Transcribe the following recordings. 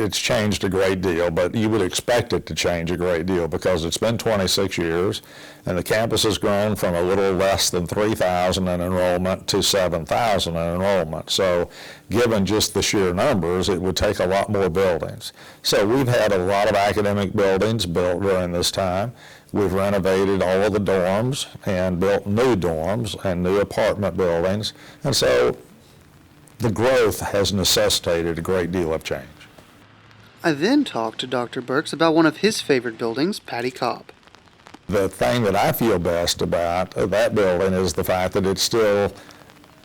it's changed a great deal, but you would expect it to change a great deal because it's been 26 years and the campus has grown from a little less than 3,000 in enrollment to 7,000 in enrollment. So given just the sheer numbers, it would take a lot more buildings. So we've had a lot of academic buildings built during this time. We've renovated all of the dorms and built new dorms and new apartment buildings. And so the growth has necessitated a great deal of change. I then talked to Dr. Burks about one of his favorite buildings, Patty Cobb. The thing that I feel best about that building is the fact that it still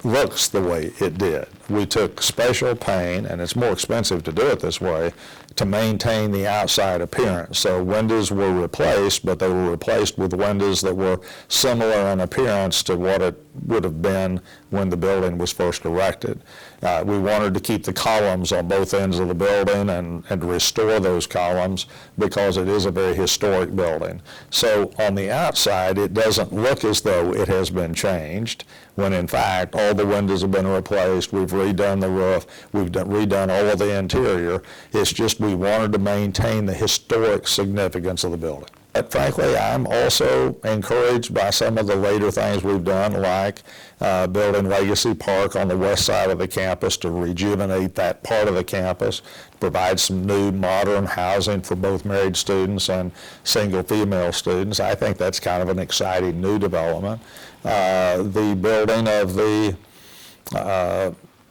looks the way it did. We took special pain, and it's more expensive to do it this way, to maintain the outside appearance. So windows were replaced, but they were replaced with windows that were similar in appearance to what it would have been when the building was first erected. We wanted to keep the columns on both ends of the building and restore those columns because it is a very historic building. So on the outside, it doesn't look as though it has been changed, when in fact all the windows have been replaced, we've redone the roof, we've redone all of the interior. It's just we wanted to maintain the historic significance of the building. But frankly, I'm also encouraged by some of the later things we've done, like building Legacy Park on the west side of the campus to rejuvenate that part of the campus, provide some new modern housing for both married students and single female students. I think that's kind of an exciting new development. The building of the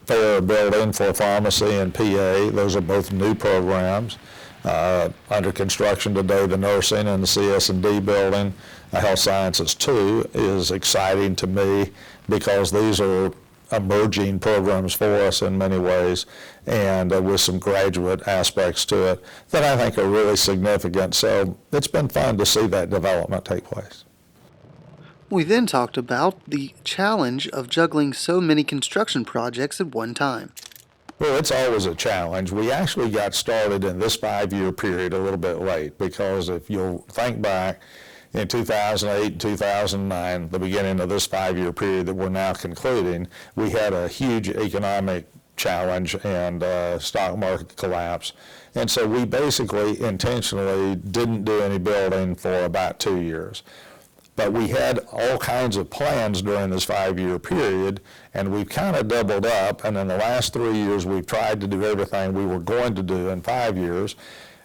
Fair Building for Pharmacy and PA, those are both new programs. Under construction today, the nursing and the CS&D building, Health Sciences 2, is exciting to me because these are emerging programs for us in many ways, and with some graduate aspects to it that I think are really significant. So it's been fun to see that development take place. We then talked about the challenge of juggling so many construction projects at one time. Well, it's always a challenge. We actually got started in this 5-year period a little bit late because if you'll think back in 2008 and 2009, the beginning of this 5-year period that we're now concluding, we had a huge economic challenge and stock market collapse. And so we basically intentionally didn't do any building for about 2 years. But we had all kinds of plans during this 5-year period, and we've kind of doubled up, and in the last 3 years we've tried to do everything we were going to do in 5 years.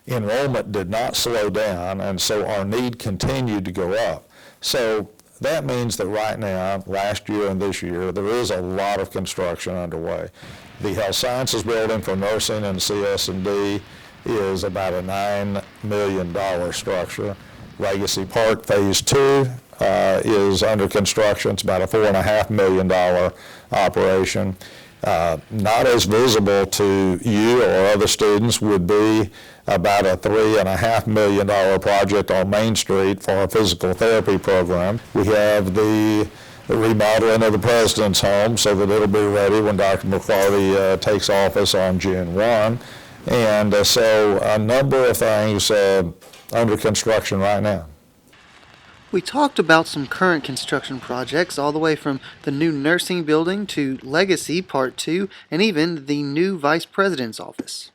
Enrollment did not slow down, and so our need continued to go up. So that means that right now, last year and this year, there is a lot of construction underway. The Health Sciences building for nursing and CS&D is about a $9 million structure. Legacy Park Phase 2 is under construction. It's about a $4.5 million operation. Not as visible to you or other students would be about a $3.5 million project on Main Street for a physical therapy program. We have the remodeling of the President's home so that it'll be ready when Dr. McClarty takes office on June 1. And so a number of things under construction right now. We talked about some current construction projects all the way from the new nursing building to Legacy Part 2 and even the new Vice President's office.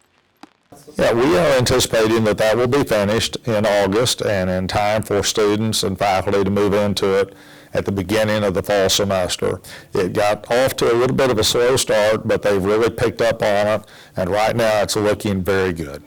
Yeah, we are anticipating that that will be finished in August and in time for students and faculty to move into it at the beginning of the fall semester. It got off to a little bit of a slow start, but they've really picked up on it, and right now it's looking very good.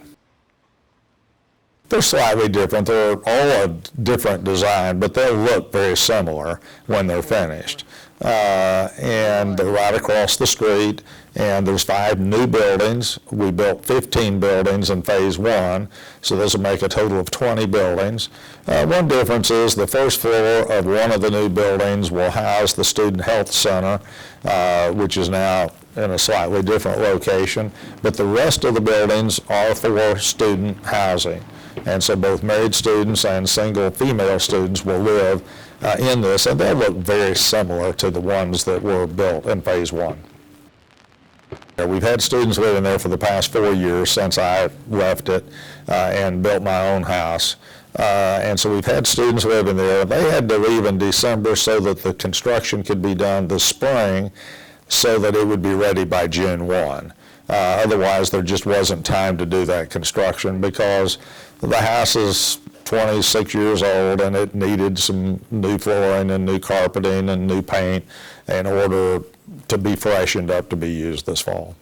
They're slightly different. They're all a different design, but they'll look very similar when they're finished. And they're right across the street, and there's 5 new buildings. We built 15 buildings in Phase 1, so this will make a total of 20 buildings. One difference is the first floor of one of the new buildings will house the Student Health Center, which is now in a slightly different location, but the rest of the buildings are for student housing. And so both married students and single female students will live in this, and they'll look very similar to the ones that were built in Phase 1. We've had students living there for the past 4 years since I left it and built my own house. And so we've had students living there. They had to leave in December so that the construction could be done this spring so that it would be ready by June 1. Otherwise, there just wasn't time to do that construction because the house is 26 years old and it needed some new flooring and new carpeting and new paint in order to be freshened up to be used this fall.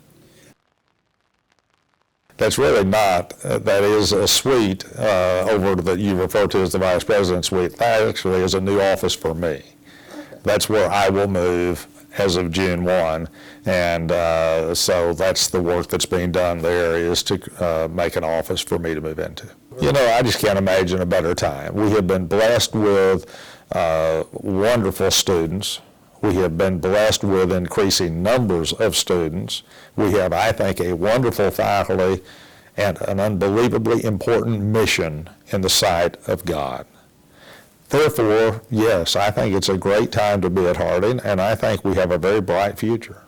That's really not, that is a suite over that you refer to as the Vice President's suite. That actually is a new office for me. That's where I will move as of June 1. And so that's the work that's being done there, is to make an office for me to move into. You know, I just can't imagine a better time. We have been blessed with wonderful students. We have been blessed with increasing numbers of students. We have, I think, a wonderful faculty and an unbelievably important mission in the sight of God. Therefore, yes, I think it's a great time to be at Harding, and I think we have a very bright future.